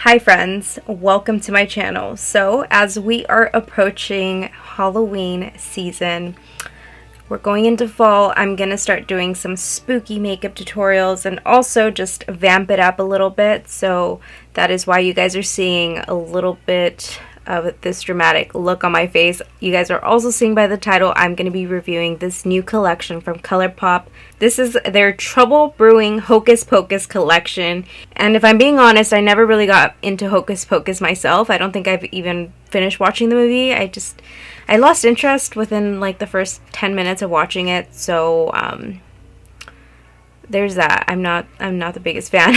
Hi friends, welcome to my channel. So as we are approaching Halloween season, we're going into fall, I'm gonna start doing some spooky makeup tutorials and also just vamp it up a little bit. So that is why you guys are seeing a little bit of this dramatic look on my face. You guys are also seeing by the title, I'm going to be reviewing this new collection from Colourpop. This is their Trouble Brewing Hocus Pocus collection. And if I'm being honest, I never really got into Hocus Pocus myself. I don't think I've even finished watching the movie. I lost interest within like the first 10 minutes of watching it. So there's that. I'm not the biggest fan.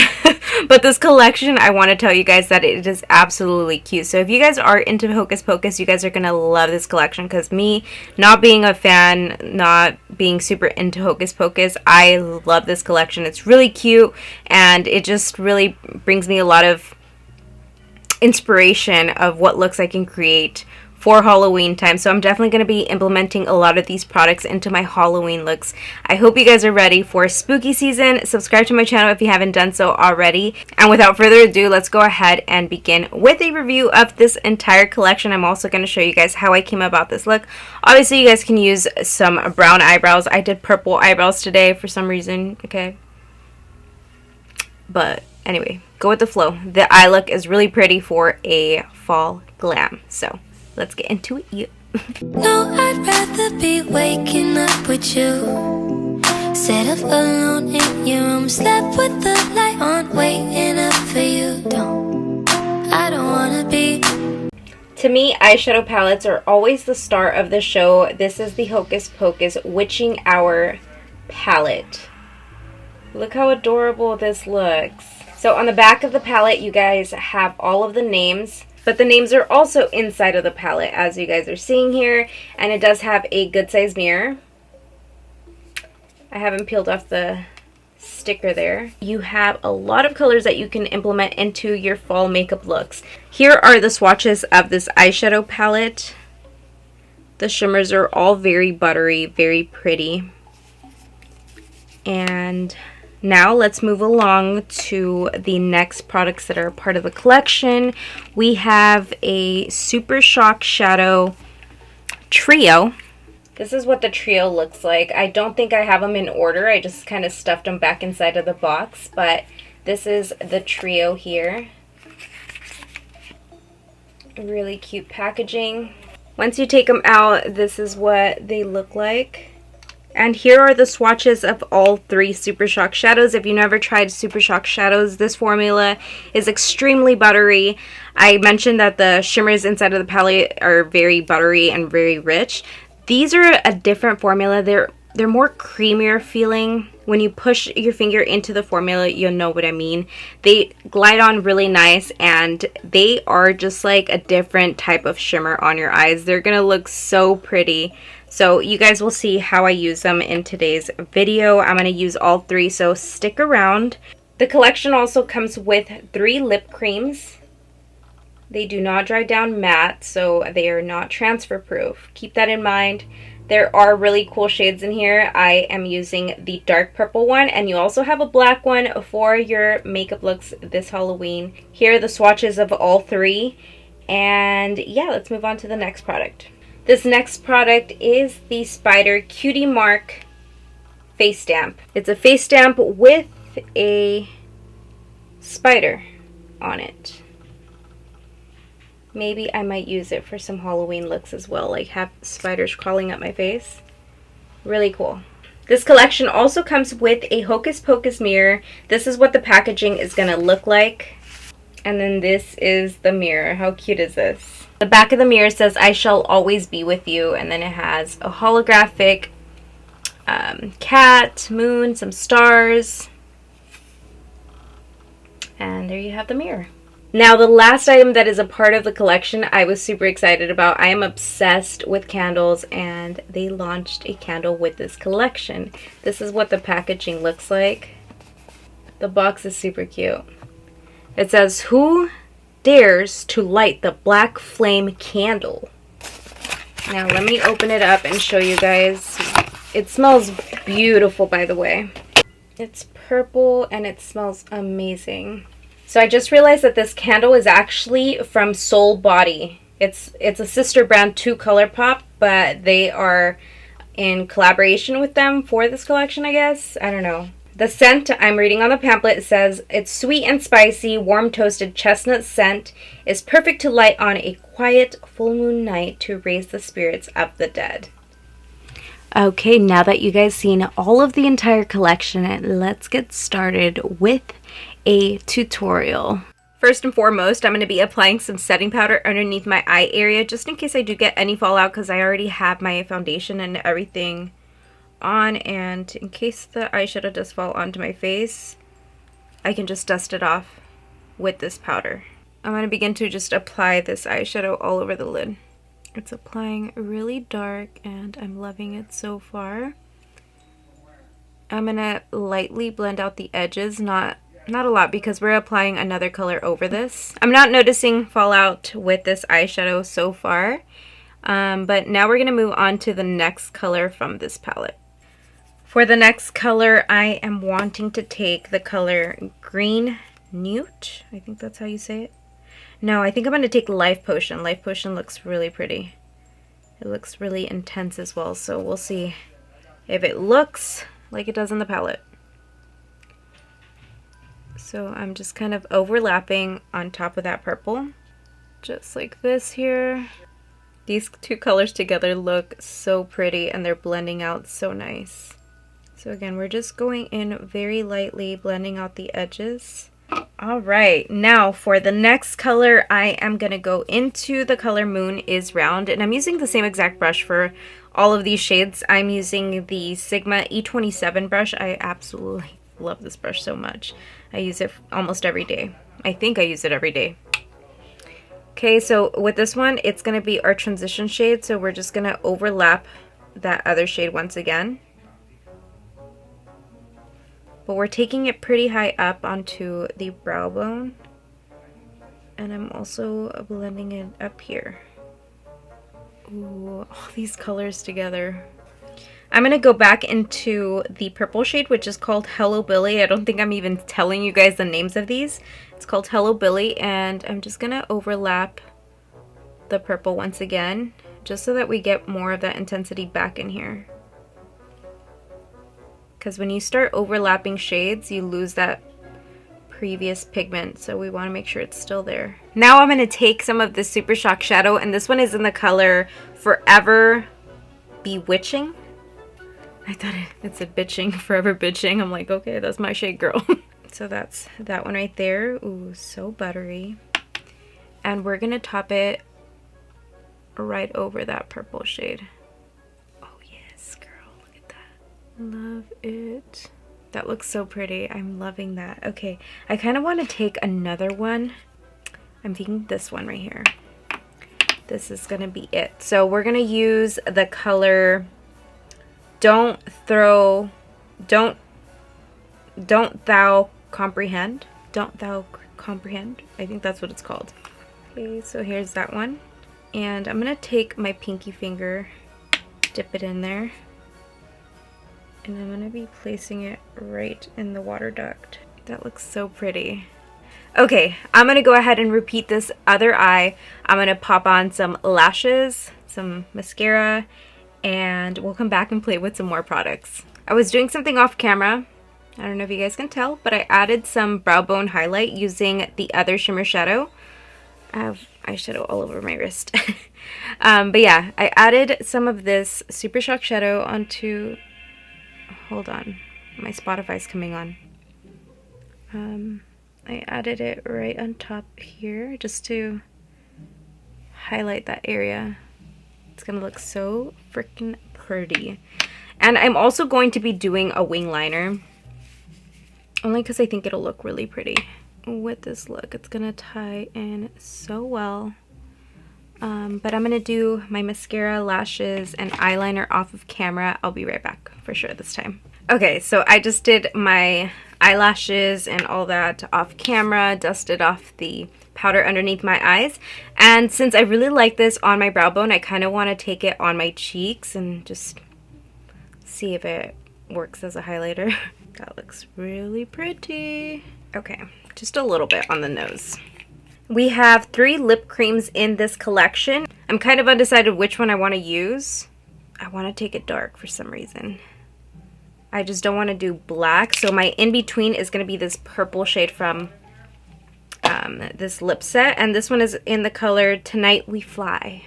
But this collection, I want to tell you guys that it is absolutely cute. So if you guys are into Hocus Pocus, you guys are going to love this collection. Because me, not being a fan, not being super into Hocus Pocus, I love this collection. It's really cute. And it just really brings me a lot of inspiration of what looks I can create for Halloween time. So I'm definitely going to be implementing a lot of these products into my Halloween looks. I hope you guys are ready for spooky season. Subscribe to my channel if you haven't done so already. And without further ado, let's go ahead and begin with a review of this entire collection. I'm also going to show you guys how I came about this look. Obviously, you guys can use some brown eyebrows. I did purple eyebrows today for some reason, okay? But anyway, go with the flow. The eye look is really pretty for a fall glam. So let's get into it. No, I'd rather be waking up with you. Set up alone in your room, slept with the light on, waiting up for you. I don't wanna be. To me, eyeshadow palettes are always the star of the show. This is the Hocus Pocus Witching Hour palette. Look how adorable this looks. So on the back of the palette, you guys have all of the names. But the names are also inside of the palette, as you guys are seeing here. And it does have a good size mirror. I haven't peeled off the sticker there. You have a lot of colors that you can implement into your fall makeup looks. Here are the swatches of this eyeshadow palette. The shimmers are all very buttery, very pretty. And now let's move along to the next products that are part of the collection. We have a Super Shock Shadow Trio. This is what the trio looks like. I don't think I have them in order. I just kind of stuffed them back inside of the box. But this is the trio here. Really cute packaging. Once you take them out, this is what they look like. And here are the swatches of all three Super Shock Shadows. If you've never tried Super Shock Shadows, this formula is extremely buttery. I mentioned that the shimmers inside of the palette are very buttery and very rich. These are a different formula. They're more creamier feeling. When you push your finger into the formula, you'll know what I mean. They glide on really nice, and they are just like a different type of shimmer on your eyes. They're gonna look so pretty. So you guys will see how I use them in today's video. I'm going to use all three, so stick around. The collection also comes with 3 lip creams. They do not dry down matte, so they are not transfer proof. Keep that in mind. There are really cool shades in here. I am using the dark purple one, and you also have a black one for your makeup looks this Halloween. Here are the swatches of all 3. And yeah, let's move on to the next product. This next product is the Spider Cutie Mark face stamp. It's a face stamp with a spider on it. Maybe I might use it for some Halloween looks as well, like have spiders crawling up my face. Really cool. This collection also comes with a Hocus Pocus mirror. This is what the packaging is going to look like. And then this is the mirror. How cute is this? The back of the mirror says, "I shall always be with you," and then it has a holographic cat, moon, some stars, and there you have the mirror. Now the last item that is a part of the collection I was super excited about. I am obsessed with candles, and they launched a candle with this collection. This is what the packaging looks like. The box is super cute. It says, "Who dares to light the black flame candle?" Now let me open it up and show you guys. It smells beautiful, by the way. It's purple and it smells amazing. So I just realized that this candle is actually from Soul Body. It's a sister brand to Colourpop, but they are in collaboration with them for this collection, I guess. I don't know. The scent I'm reading on the pamphlet says, it's sweet and spicy, warm toasted chestnut scent, is perfect to light on a quiet full moon night to raise the spirits of the dead. Okay, now that you guys seen all of the entire collection, let's get started with a tutorial. First and foremost, I'm going to be applying some setting powder underneath my eye area just in case I do get any fallout, because I already have my foundation and everything on, and in case the eyeshadow does fall onto my face, I can just dust it off with this powder. I'm going to begin to just apply this eyeshadow all over the lid. It's applying really dark and I'm loving it so far. I'm going to lightly blend out the edges, not a lot because we're applying another color over this. I'm not noticing fallout with this eyeshadow so far, but now we're going to move on to the next color from this palette. For the next color, I am wanting to take the color Green Newt. I think that's how you say it. No, I think I'm going to take Life Potion. Life Potion looks really pretty. It looks really intense as well, so we'll see if it looks like it does in the palette. So I'm just kind of overlapping on top of that purple, just like this here. These two colors together look so pretty and they're blending out so nice. So again, we're just going in very lightly, blending out the edges. Alright, now for the next color, I am going to go into the color Moon is Round, and I'm using the same exact brush for all of these shades. I'm using the Sigma E27 brush. I absolutely love this brush so much. I use it almost every day. I think I use it every day. Okay, so with this one, it's going to be our transition shade, so we're just going to overlap that other shade once again. But we're taking it pretty high up onto the brow bone. And I'm also blending it up here. Ooh, all these colors together. I'm going to go back into the purple shade, which is called Hello Billy. I don't think I'm even telling you guys the names of these. It's called Hello Billy, and I'm just going to overlap the purple once again, just so that we get more of that intensity back in here. Because when you start overlapping shades, you lose that previous pigment, so we want to make sure it's still there. Now I'm going to take some of this Super Shock shadow, and this one is in the color Forever Bewitching. I thought it said bitching, Forever Bitching. I'm like, okay, that's my shade, girl. So that's that one right there. Ooh, so buttery. And we're going to top it right over that purple shade. Love it. That looks so pretty. I'm loving that. Okay, I kind of want to take another one. I'm thinking this one right here. This is going to be it. So we're going to use the color Don't Thou Comprehend. Don't Thou Comprehend. I think that's what it's called. Okay, so here's that one. And I'm going to take my pinky finger, dip it in there. And I'm going to be placing it right in the water duct. That looks so pretty. Okay, I'm going to go ahead and repeat this other eye. I'm going to pop on some lashes, some mascara, and we'll come back and play with some more products. I was doing something off camera. I don't know if you guys can tell, but I added some brow bone highlight using the other shimmer shadow. I have eyeshadow all over my wrist. But yeah, I added some of this Super Shock shadow onto... Hold on, my Spotify's coming on. I added it right on top here just to highlight that area. It's gonna look so freaking pretty. And I'm also going to be doing a wing liner, only because I think it'll look really pretty with this look. It's gonna tie in so well. But I'm gonna do my mascara, lashes, and eyeliner off of camera. I'll be right back for sure this time. Okay, so I just did my eyelashes and all that off camera, dusted off the powder underneath my eyes, and since I really like this on my brow bone, I kind of want to take it on my cheeks and just see if it works as a highlighter. That looks really pretty. Okay, just a little bit on the nose. We have 3 lip creams in this collection. I'm kind of undecided which one I want to use. I want to take it dark for some reason. I just don't want to do black. So my in-between is going to be this purple shade from this lip set. And this one is in the color Tonight We Fly.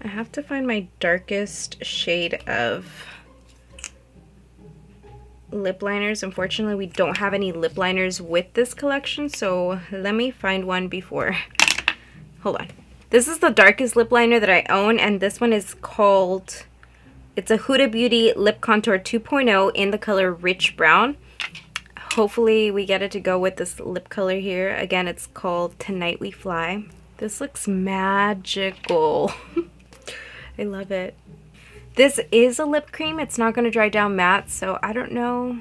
I have to find my darkest shade of lip liners. Unfortunately, we don't have any lip liners with this collection, so let me find one before. Hold on. This is the darkest lip liner that I own, and this one is called, it's a Huda Beauty Lip Contour 2.0 in the color Rich Brown. Hopefully we get it to go with this lip color here. Again, it's called Tonight We Fly. This looks magical. I love it. This is a lip cream. It's not going to dry down matte, so I don't know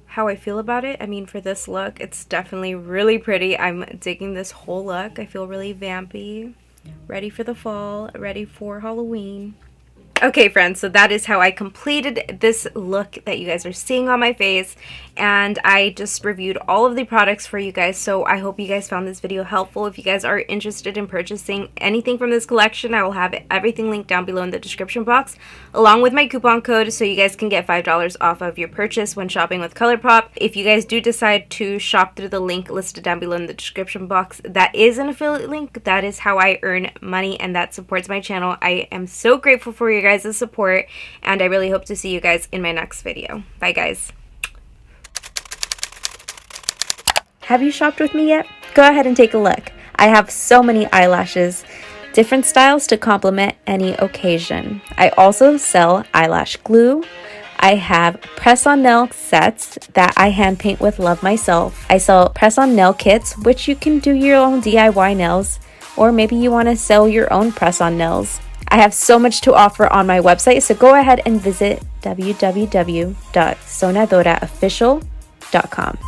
how I feel about it. I mean, for this look, it's definitely really pretty. I'm digging this whole look. I feel really vampy, ready for the fall, ready for Halloween. Okay, friends, so that is how I completed this look that you guys are seeing on my face, and I just reviewed all of the products for you guys, so I hope you guys found this video helpful. If you guys are interested in purchasing anything from this collection, I will have everything linked down below in the description box, along with my coupon code, so you guys can get $5 off of your purchase when shopping with Colourpop. If you guys do decide to shop through the link listed down below in the description box, that is an affiliate link. That is how I earn money, and that supports my channel. I am so grateful for you guys' support, and I really hope to see you guys in my next video. Bye, guys. Have you shopped with me yet? Go ahead and take a look. I have so many eyelashes, different styles to complement any occasion. I also sell eyelash glue. I have press-on nail sets that I hand paint with love myself. I sell press-on nail kits, which you can do your own DIY nails, or maybe you want to sell your own press-on nails. I have so much to offer on my website, so go ahead and visit www.soñadoraofficial.com.